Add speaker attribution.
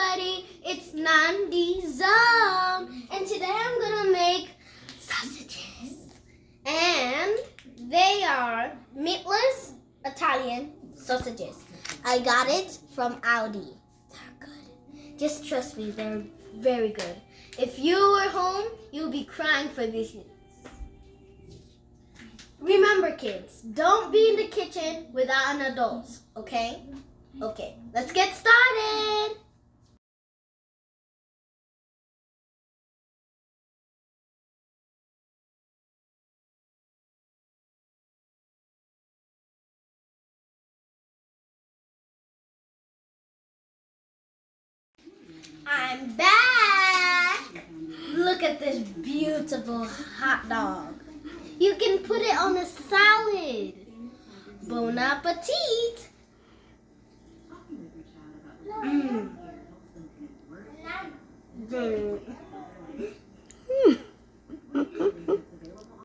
Speaker 1: everybody, it's Nandi Zam, and today I'm gonna make sausages, and they are meatless Italian sausages. I got it from Aldi. They're good. Just trust me, they're very good. If you were home, you'll be crying for these. Remember, kids, don't be in the kitchen without an adult, okay? Okay, let's get started. I'm back. Look at this beautiful hot dog. You can put it on a salad. Bon appetit.